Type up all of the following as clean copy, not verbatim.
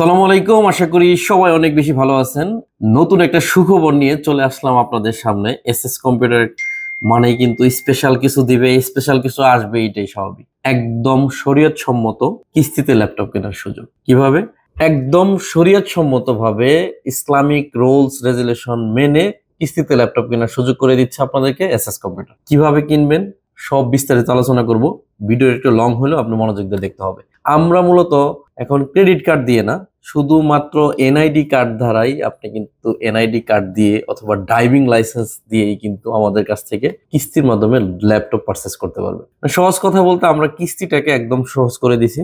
আসসালামু আলাইকুম। আশা করি সবাই অনেক বেশি ভালো আছেন। নতুন একটা সুখবর নিয়ে চলে আসলাম আপনাদের সামনে। এসএস কম্পিউটার মানেই কিন্তু স্পেশাল কিছু দিবে, স্পেশাল কিছু আসবে, এটাই স্বাভাবিক। একদম শরীয়ত সম্মত কিস্তিতে ল্যাপটপ কেনার সুযোগ। কিভাবে? একদম শরীয়ত সম্মত ভাবে ইসলামিক রুলস রেজুলেশন মেনে কিস্তিতে ল্যাপটপ কেনার সুযোগ করে দিচ্ছে আপনাদেরকে এসএস কম্পিউটার। কিভাবে কিনবেন সব বিস্তারিত আলোচনা করব। ভিডিও একটু লং হলেও আপনি মনোযোগ দিয়ে দেখতে হবে। আমরা মূলত এখন ক্রেডিট কার্ড দিয়ে না, শুধুমাত্র এনআইডি কার্ড দ্বারাই আপনি কিন্তু এনআইডি কার্ড দিয়ে অথবা ড্রাইভিং লাইসেন্স দিয়েই কিন্তু আমাদের কাছ থেকে কিস্তির মাধ্যমে ল্যাপটপ পারচেস করতে পারবেন। সহজ কথা বলতে আমরা কিস্তিটাকে একদম সহজ করে দিছি।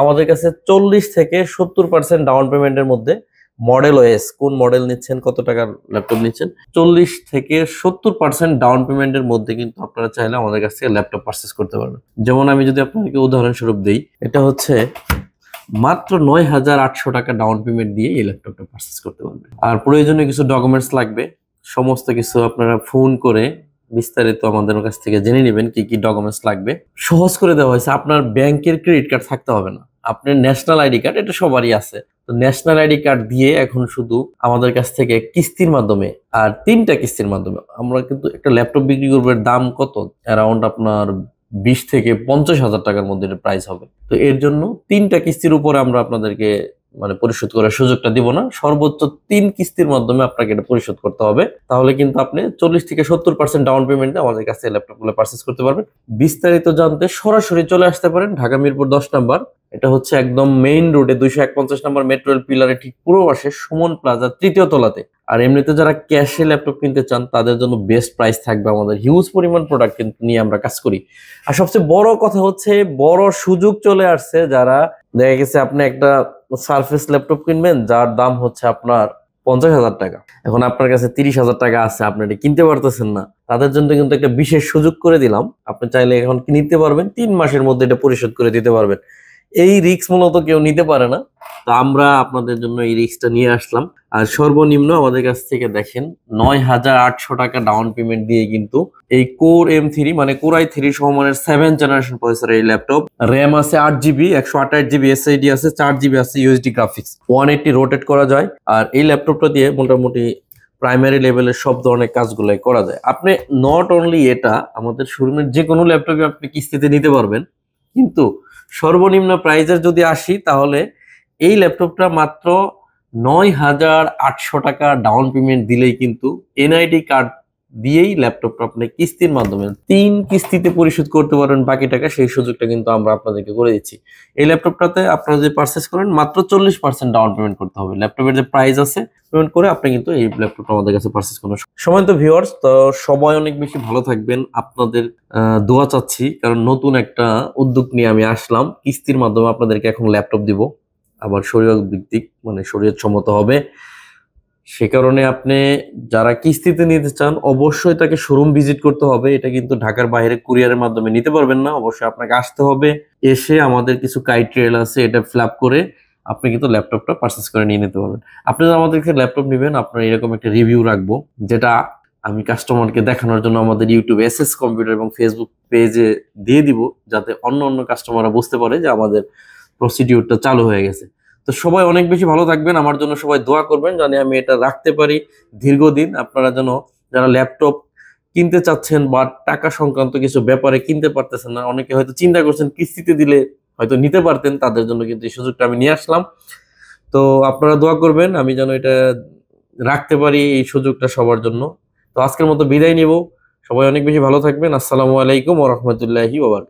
আমাদের কাছে 40 থেকে 70% ডাউন পেমেন্টের মধ্যে মডেল ওএস, কোন মডেল নিচ্ছেন, কত টাকার ল্যাপটপ নিচ্ছেন, 40 থেকে 70% ডাউন পেমেন্টের মধ্যে কিন্তু আপনারা চাইলে আমাদের কাছ থেকে ল্যাপটপ পারচেস করতে পারবেন। যেমন আমি যদি আপনাদেরকে উদাহরণস্বরূপ দিই, এটা হচ্ছে মাত্র 9,800 টাকা ডাউন পেমেন্ট দিয়ে এই ল্যাপটপটা পারচেস করতে পারবেন। আর প্রয়োজনীয় কিছু ডকুমেন্টস লাগবে, সমস্ত কিছু আপনারা ফোন করে বিস্তারিত আমাদের কাছ থেকে জেনে নেবেন কি কি ডকুমেন্টস লাগবে। সহজ করে দেওয়া হয়েছে, আপনার ব্যাংকের ক্রেডিট কার্ড থাকতে হবে না, আপনার ন্যাশনাল আইডি কার্ড, এটা সবারই আছে। তো ন্যাশনাল আইডি কার্ড দিয়ে এখন শুধু আমাদের কাছ থেকে কিস্তির মাধ্যমে, আর 3টা কিস্তির মাধ্যমে আমরা কিন্তু একটা ল্যাপটপ বিক্রি করবো। এর দাম কত? অ্যারাউন্ড আপনার 20 থেকে 50,000 টাকার মধ্যে প্রাইস হবে। তো এর জন্য 3টা কিস্তির উপরে আমরা আপনাদেরকে পরিশোধ করার সুযোগটা দিব না, সর্বোচ্চ 3 কিস্তির মাধ্যমে আপনাকে এটা পরিশোধ করতে হবে। তাহলে কিন্তু আপনি 40 থেকে 70% ডাউন পেমেন্টে আমাদের কাছে ল্যাপটপগুলো পারচেস করতে পারবেন। বিস্তারিত জানতে সরাসরি চলে আসতে পারেন ঢাকা মিরপুর 10 নাম্বার। এটা হচ্ছে একদম মেইন রোডে 251 নম্বর মেট্রো রেল পিলারে ঠিক পূর্ব পাশে সুমন প্লাজা 3য় তলাতে। আর এমনিতে যারা ক্যাশে ল্যাপটপ কিনতে চান তাদের জন্য বেস্ট প্রাইস থাকবে। আমাদের হিউজ পরিমাণ প্রোডাক্ট কিন্তু নিয়ে আমরা কাজ করি। আর সবচেয়ে বড় কথা হচ্ছে, বড় সুযোগ চলে আসছে। যারা দেখা গেছে আপনি একটা সারফেস ল্যাপটপ কিনবেন যার দাম হচ্ছে আপনার 50,000 টাকা, এখন আপনার কাছে 30,000 টাকা আছে, আপনি এটা কিনতে পারতেছেন না, তাদের জন্য কিন্তু একটা বিশেষ সুযোগ করে দিলাম। আপনি চাইলে এখন নিতে পারবেন, 3 মাসের মধ্যে এটা পরিশোধ করে দিতে পারবেন। এই রিস্ক মূলত কেউ নিতে পারে না, তো আমরা আপনাদের জন্য এই রিস্কটা নিয়ে আসলাম। আর সর্বনিম্ন আমাদের কাছ থেকে দেখেন 9,800 টাকা ডাউন পেমেন্ট দিয়ে কিন্তু এই কোর M3 কোর i3 সমমানের 7th জেনারেশন প্রসেসর এই ল্যাপটপ। র্যাম আছে 8GB, 128GB SSD আছে, 4GB আছে ইউএসডি গ্রাফিক্স, 180 রোটেট করা যায়। আর এই ল্যাপটপটা দিয়ে মোটামুটি প্রাইমারি লেভেলের সব ধরনের কাজগুলাই করা যায়। আপনি নট অনলি এটা, আমাদের শোরুমের যে কোনো ল্যাপটপে আপনি কিস্তিতে নিতে পারবেন। কিন্তু সর্বনিম্ন প্রাইজের যদি আসি, তাহলে এই ল্যাপটপটা মাত্র 9,800 টাকা ডাউন পেমেন্ট দিলেই কিন্তু এনআইডি কার্ড দিয়েই ল্যাপটপটা আপনি কিস্তির মাধ্যমে 3 কিস্তিতে পরিশোধ করতে পারবেন বাকি টাকা। সেই সুযোগটা কিন্তু আমরা আপনাদেরকে করে দিচ্ছি। এই ল্যাপটপটাতে আপনারা যদি পারচেস করেন মাত্র 40% ডাউন পেমেন্ট করতে হবে। ল্যাপটপের যে প্রাইস আছে পেমেন্ট করে আপনি কিন্তু এই ল্যাপটপটা আমাদের কাছে পারচেস করুন। সময় তো ভিউয়ার্স, তো সবাই অনেক বেশি ভালো থাকবেন, আপনাদের দোয়া চাচ্ছি। কারণ নতুন একটা উদ্যোগ নিয়ে আমি আসলাম, কিস্তির মাধ্যমে আপনাদেরকে এখন ল্যাপটপ দিব, আবার শরীয়ত ভিত্তিক, শরীয়ত সম্মত হবে। সে কারণে আপনি যারা কিস্তিতে নিতে চান অবশ্যই তাকে শোরুম ভিজিট করতে হবে। এটা কিন্তু ঢাকার বাইরে কুরিয়ারের মাধ্যমে নিতে পারবেন না, অবশ্যই আপনাকে আসতে হবে। এসে আমাদের কিছু ক্রাইটেরিয়া আছে, এটা ফিল আপ করে আপনি কিন্তু ল্যাপটপটা পারচেস করে নিয়ে নিতে পারবেন। আপনি যদি আমাদের কাছে ল্যাপটপ নেবেন, আপনার এরকম একটা রিভিউ রাখবো, যেটা আমি কাস্টমারকে দেখানোর জন্য আমাদের ইউটিউব এসএস কম্পিউটার এবং ফেসবুক পেজে দিয়ে দিব, যাতে অন্য কাস্টমাররা বুঝতে পারে যে আমাদের প্রসিডিউরটা চালু হয়ে গেছে। তো সবাই অনেক বেশি ভালো থাকবেন, আমার জন্য সবাই দোয়া করবেন জানি আমি এটা রাখতে পারি দীর্ঘদিন। আপনারা যেন, যারা ল্যাপটপ কিনতে চাচ্ছেন বা টাকা সংক্রান্ত কিছু ব্যাপারে কিনতে পারতেছেন না, অনেকে হয়তো চিন্তা করছেন কিস্তিতে দিলে হয়তো নিতে পারতেন, তাদের জন্য কিন্তু এই সুযোগটা আমি নিয়ে আসলাম। তো আপনারা দোয়া করবেন আমি যেন এটা রাখতে পারি, এই সুযোগটা সবার জন্য। তো আজকের মতো বিদায় নিব, সবাই অনেক বেশি ভালো থাকবেন। আসসালামু আলাইকুম ওয়া রাহমাতুল্লাহি ওয়া বারাকাতুহু।